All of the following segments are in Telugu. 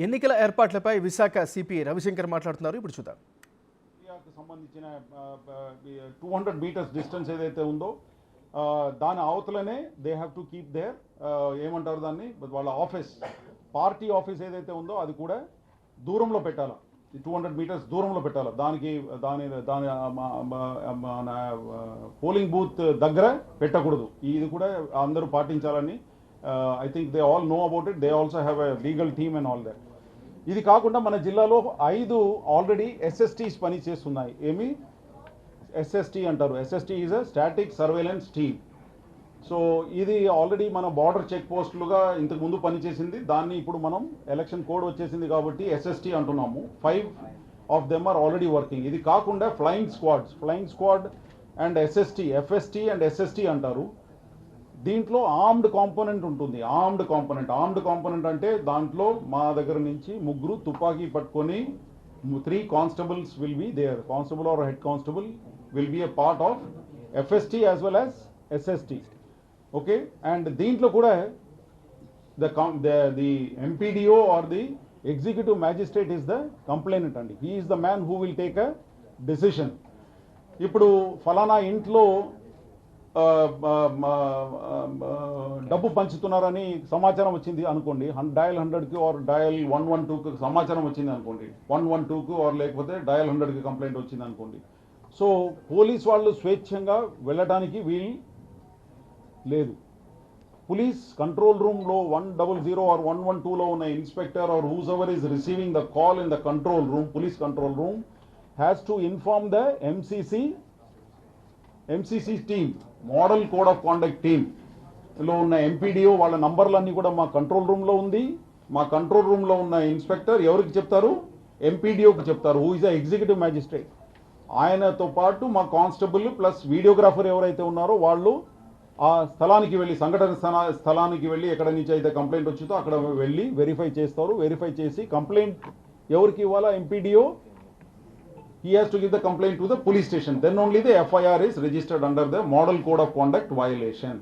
ఎన్నికల ఏర్పాట్లపై విశాఖ సిపి రవిశంకర్ మాట్లాడుతున్నారు. ఇప్పుడు చూద్దాం. ఇండియాకు సంబంధించిన 200 మీటర్స్ డిస్టెన్స్ ఏదైతే ఉందో దాని అవతలనే they have to keep there ఏమంటారు దాన్ని, వాళ్ళ ఆఫీస్, పార్టీ ఆఫీస్ ఏదైతే ఉందో అది కూడా దూరంలో పెట్టాలి. 200 మీటర్స్ దూరంలో పెట్టాలి. దాని మన పోలింగ్ బూత్ దగ్గర పెట్టకూడదు. ఇది కూడా అందరూ పాటించాలని I think they all know about it. They also have a legal team and all that. ఇది కాకుండా మన జిల్లాలో 5 ఆల్రెడీ ఎస్ఎస్టీస్ పని చేస్తున్నాయి. ఏమి ఎస్ఎస్టీ అంటారు? SST is a static surveillance team. So ఇది ఆల్రెడీ మన బార్డర్ చెక్ పోస్టులుగా ఇంతకు ముందు పనిచేసింది. దాన్ని ఇప్పుడు మనం ఎలక్షన్ కోడ్ వచ్చేసింది కాబట్టి ఎస్ఎస్టీ అంటున్నాము. 5 of them are already working. ఇది కాకుండా flying squad and SST, FST and SST అంటారు. దీంట్లో ఆర్మ్డ్ కాంపోనెంట్ ఉంటుంది. ఆర్మ్డ్ కాంపోనెంట్ అంటే దాంట్లో మా దగ్గర నుంచి 3 తుపాకీ పట్టుకొని 3 constables will be there. Constable or head constable will be a part of FST as well as SST. Okay, and దీంట్లో కూడా the MPDO or the executive magistrate is the complainant అండి. He is the man who will take a decision. ఇప్పుడు ఫలానా ఇంట్లో డబ్బు పంచుతున్నారని సమాచారం వచ్చింది అనుకోండి, డయల్ 100కి ఆర్ డయల్ 112కి సమాచారం వచ్చింది అనుకోండి, 112కి ఆర్ లేకపోతే డయల్ 100కి కంప్లైంట్ వచ్చింది అనుకోండి. సో పోలీస్ వాళ్ళు స్వేచ్ఛంగా వెళ్ళడానికి వీలు లేదు. పోలీస్ కంట్రోల్ రూమ్లో 100 ఆర్ 112లో ఉన్న inspector or who's ever is receiving the call in the control room, police control room has to inform the MCC team, model code of conduct టీమ్లో ఉన్న ఎంపీడీఓ వాళ్ళ నంబర్లన్నీ కూడా మా కంట్రోల్ రూమ్లో ఉంది. మా కంట్రోల్ రూమ్లో ఉన్న ఇన్స్పెక్టర్ ఎవరికి చెప్తారు? ఎంపీడీఓకి చెప్తారు, who is the executive magistrate. ఆయనతో పాటు మా కానిస్టేబుల్ ప్లస్ వీడియోగ్రాఫర్ ఎవరైతే ఉన్నారో వాళ్ళు ఆ స్థలానికి వెళ్ళి, సంఘటన స్థలానికి వెళ్ళి ఎక్కడ నుంచి అయితే కంప్లైంట్ వచ్చిందో అక్కడ వెళ్ళి వెరిఫై చేస్తారు. వెరిఫై చేసి కంప్లైంట్ ఎవరికి ఇవ్వాలా? MPDO. He has to give the complaint to the police station. Then only the FIR is registered under the model code of conduct violation.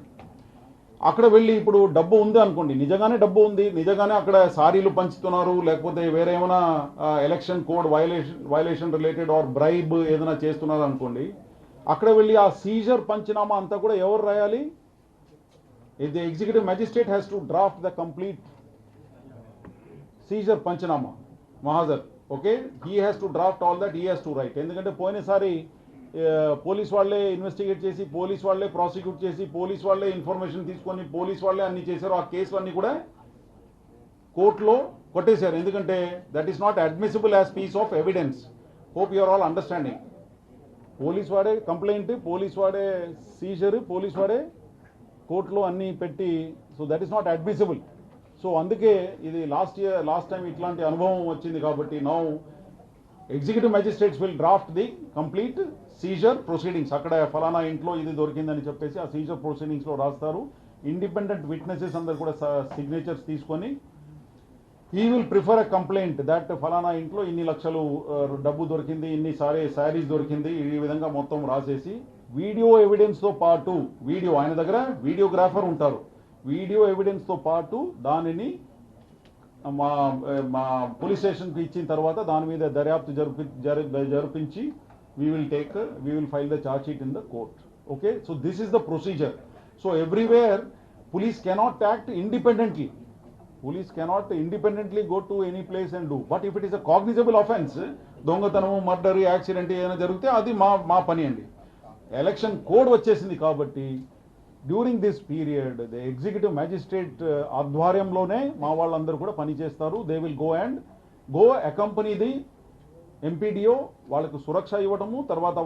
అక్కడ వెళ్ళి ఇప్పుడు డబ్బు ఉంది అనుకోండి, నిజంగానే డబ్బు ఉంది, నిజంగానే అక్కడ సారీలు పంచుతున్నారు, లేకపోతే వేరే ఏమైనా election code violation related are bribe ఏదైనా చేస్తున్నారు అనుకోండి, అక్కడ వెళ్ళి ఆ సీజర్ పంచనామా అంతా కూడా ఎవరు రాయాలి? The executive magistrate has to draft the complete seizure panchanama mahazar. Okay, he has to draft all that, he has to write. ఎందుకంటే పోయినసారి పోలీస్ వాళ్ళే ఇన్వెస్టిగేట్ చేసి, పోలీస్ వాళ్ళే ప్రాసిక్యూట్ చేసి, పోలీస్ వాళ్ళే ఇన్ఫర్మేషన్ తీసుకొని, పోలీస్ వాళ్ళే అన్ని చేశారు. ఆ కేసులన్నీ కూడా కోర్టులో కొట్టేశారు. ఎందుకంటే that is not admissible as piece of evidence. Hope you are all understanding. Police వాడే కంప్లైంట్, పోలీస్ వాడే సీజర్, పోలీస్ వాడే కోర్టులో అన్ని పెట్టి, so that is not admissible. So అందుకే ఇది లాస్ట్ టైం ఇట్లాంటి అనుభవం వచ్చింది కాబట్టి now executive magistrates will draft the complete seizure proceedings. అక్కడ ఫలానా ఇంట్లో ఇది దొరికిందని చెప్పేసి ఆ సీజర్ ప్రొసీడింగ్స్లో రాస్తారు. ఇండిపెండెంట్ విట్నెసెస్ అందరు కూడా సిగ్నేచర్స్ తీసుకొని he will prefer a complaint that ఫలానా ఇంట్లో ఇన్ని లక్షలు డబ్బు దొరికింది, ఇన్ని శారీస్ దొరికింది, ఈ విధంగా మొత్తం రాసేసి వీడియో ఎవిడెన్స్తో పాటు, ఆయన దగ్గర వీడియోగ్రాఫర్ ఉంటారు, వీడియో ఎవిడెన్స్తో పాటు దానిని మా పోలీస్ స్టేషన్కి ఇచ్చిన తర్వాత దాని మీద దర్యాప్తు జరిపించి we will file the charge sheet in the court. Okay, so this is the procedure. So everywhere police cannot act independently. Police cannot independently go to any place and do. But if it is a cognizable offense, దొంగతనము, మర్డర్, యాక్సిడెంట్ ఏదైనా జరిగితే అది మా పని అండి. ఎలక్షన్ కోడ్ వచ్చేసింది కాబట్టి during this period the executive magistrate ఆధ్వర్యంలోనే మా వాళ్ళందరూ కూడా పనిచేస్తారు. They will go accompany the MPDO, వాళ్ళకు సురక్ష ఇవ్వడము, తర్వాత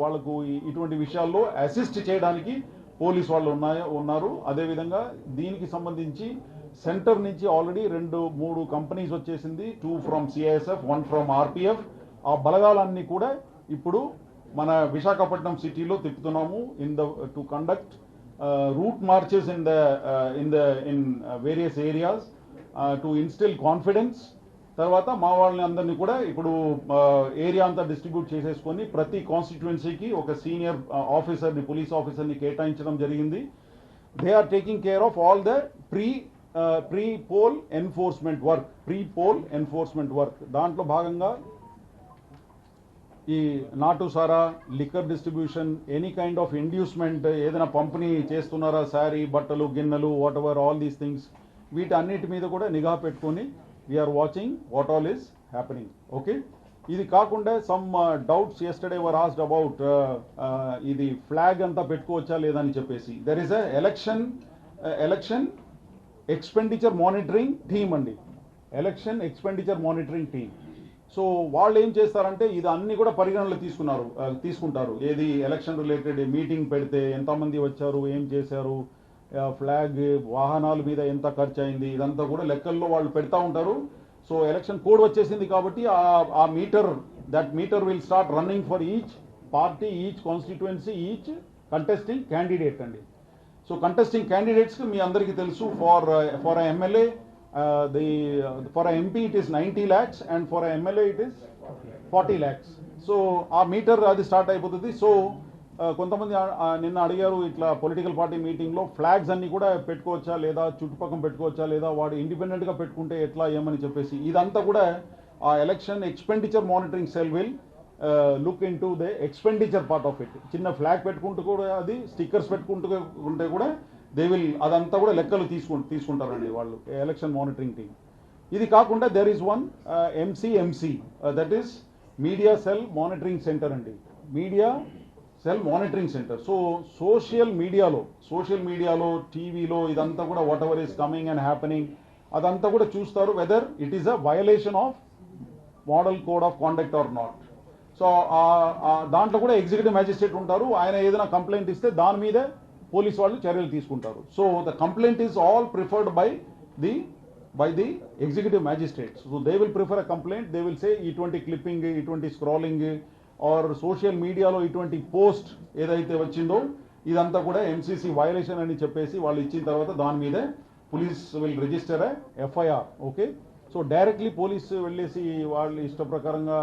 వాళ్ళకు ఇటువంటి విషయాల్లో అసిస్ట్ చేయడానికి పోలీస్ వాళ్ళు ఉన్నారు. అదేవిధంగా దీనికి సంబంధించి సెంటర్ నుంచి ఆల్రెడీ 2-3 కంపెనీస్ వచ్చేసింది. 2 ఫ్రమ్ సిఐఎస్ఎఫ్, 1 ఫ్రమ్ ఆర్పిఎఫ్. ఆ బలగాలన్నీ కూడా ఇప్పుడు మన విశాఖపట్నం సిటీలో తిప్పుతున్నాము to conduct route marches in various areas to instil confidence. తర్వాత మా వాళ్ళని అందరినీ కూడా ఇప్పుడు ఏరియా అంతా డిస్ట్రిబ్యూట్ చేసేసుకొని ప్రతి కాన్స్టిట్యుయెన్సీకి ఒక సీనియర్ ఆఫీసర్ని, పోలీస్ ఆఫీసర్ని కేటాయించడం జరిగింది. They are taking care of all the pre poll enforcement work దాంట్లో భాగంగా ఈ నాటు సారా, liquor distribution, any kind of inducement, ఏదైనా పంపిణీ చేస్తున్నారా, శారీ, బట్టలు, గిన్నెలు, whatever all these things, వీటన్నిటి మీద కూడా నిఘా పెట్టుకొని we are watching what all is happening. Okay, ఇది కాకుండా some doubts yesterday were asked about ఇది ఫ్లాగ్ అంతా పెట్టుకోవచ్చా లేదని చెప్పేసి. There is election expenditure monitoring team అండి, election expenditure monitoring team. So వాళ్ళు ఏం చేస్తారంటే ఇది అన్ని కూడా పరిగణనలో తీసుకుంటారు. ఏది ఎలక్షన్ రిలేటెడ్ మీటింగ్ పెడితే ఎంతమంది వచ్చారు, ఏం చేశారు, ఫ్లాగ్, వాహనాల మీద ఎంత ఖర్చు అయింది, ఇదంతా కూడా లెక్కల్లో వాళ్ళు పెడతా ఉంటారు. సో ఎలక్షన్ కోడ్ వచ్చేసింది కాబట్టి ఆ meter will start running for each party, each constituency, each contesting candidate అండి. సో కంటెస్టింగ్ క్యాండిడేట్స్కి మీ అందరికీ తెలుసు, for MLA for a MP it is 90 lakhs and for a MLA it is 40 lakhs. So ఆ మీటర్ అది స్టార్ట్ అయిపోతుంది. సో కొంతమంది నిన్న అడిగారు, ఇట్లా పొలిటికల్ పార్టీ మీటింగ్లో ఫ్లాగ్స్ అన్ని కూడా పెట్టుకోవచ్చా లేదా, చుట్టుపక్కల పెట్టుకోవచ్చా లేదా, వాడు ఇండిపెండెంట్గా పెట్టుకుంటే ఎట్లా ఏమని చెప్పేసి ఇదంతా కూడా ఆ election expenditure monitoring cell will look in to the expenditure part of it. చిన్న ఫ్లాగ్ పెట్టుకుంటూ కూడా, అది స్టిక్కర్స్ పెట్టుకుంటూ ఉంటే కూడా అదంతా కూడా లెక్కలు తీసుకుంటారండి వాళ్ళు, ఎలక్షన్ మానిటరింగ్ టీమ్. ఇది కాకుండా there is one MC that is media cell monitoring centre అండి, media cell monitoring centre. So social మీడియాలో టీవీలో ఇదంతా కూడా whatever is coming and happening అదంతా కూడా చూస్తారు, whether it is a violation of model code of conduct or not. So దాంట్లో కూడా ఎగ్జిక్యూటివ్ మ్యాజిస్ట్రేట్ ఉంటారు, ఆయన ఏదైనా కంప్లైంట్ ఇస్తే దాని మీద పోలీస్ వాళ్ళు చర్యలు తీసుకుంటారు. So the complaint is all preferred by the executive magistrates. So they will prefer a complaint, they will say ఇటువంటి క్లిప్పింగ్, ఇటువంటి స్క్రాలింగ్ ఆర్ సోషల్ మీడియాలో ఇటువంటి పోస్ట్ ఏదైతే వచ్చిందో ఇదంతా కూడా ఎంసీసీ వయలేషన్ అని చెప్పేసి వాళ్ళు ఇచ్చిన తర్వాత దాని మీద police will register FIR. Okay, so directly police వెళ్ళేసి వాళ్ళు ఇష్ట ప్రకారంగా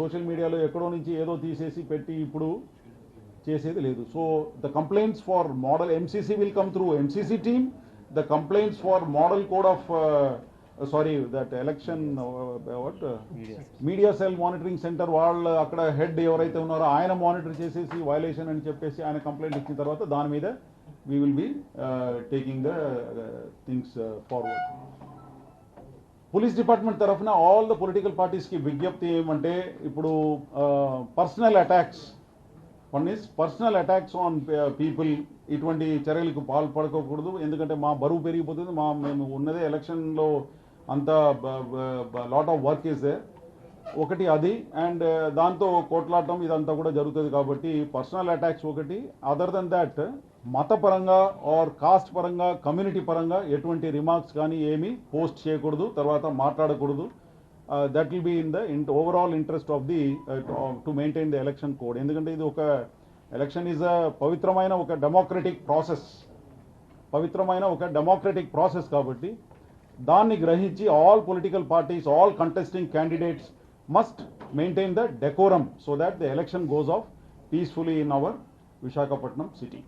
సోషల్ మీడియాలో ఎక్కడో నుంచి ఏదో తీసేసి పెట్టి ఇప్పుడు చేసేది లేదు. So the complaints for model MCC will come through MCC team, the complaints for model code of that election media cell monitoring centre వాళ్ళు అక్కడ హెడ్ ఎవరైతే ఉన్నారో ఆయన మానిటర్ చేసేసి వయలేషన్ అని చెప్పేసి ఆయన కంప్లైంట్ ఇచ్చిన తర్వాత దాని మీద we will be taking the things forward. Police department తరఫున ఆల్ ద పొలిటికల్ పార్టీస్కి విజ్ఞప్తి ఏమంటే, ఇప్పుడు personal attacks, one is personal attacks on people, ఇటువంటి చర్యలకు పాల్పడకూడదు. ఎందుకంటే మా బరువు పెరిగిపోతుంది, మేము ఉన్నదే ఎలక్షన్లో అంత lot of work is there. ఒకటి అది, అండ్ దాంతో కోట్లాటం ఇదంతా కూడా జరుగుతుంది కాబట్టి పర్సనల్ అటాక్స్ ఒకటి. అదర్ దెన్ దాట్ మతపరంగా ఆర్ కాస్ట్ పరంగా, కమ్యూనిటీ పరంగా ఎటువంటి రిమార్క్స్ కానీ ఏమీ పోస్ట్ చేయకూడదు, తర్వాత మాట్లాడకూడదు. That will be in the overall interest of the to maintain the election code. ఎందుకంటే ఇది ఒక ఎలక్షన్ ఈజ్ అ పవిత్రమైన ఒక డెమోక్రటిక్ ప్రాసెస్ కాబట్టి దాన్ని గ్రహించి all political parties, all contesting candidates must maintain the decorum so that the election goes off peacefully in our Visakhapatnam city.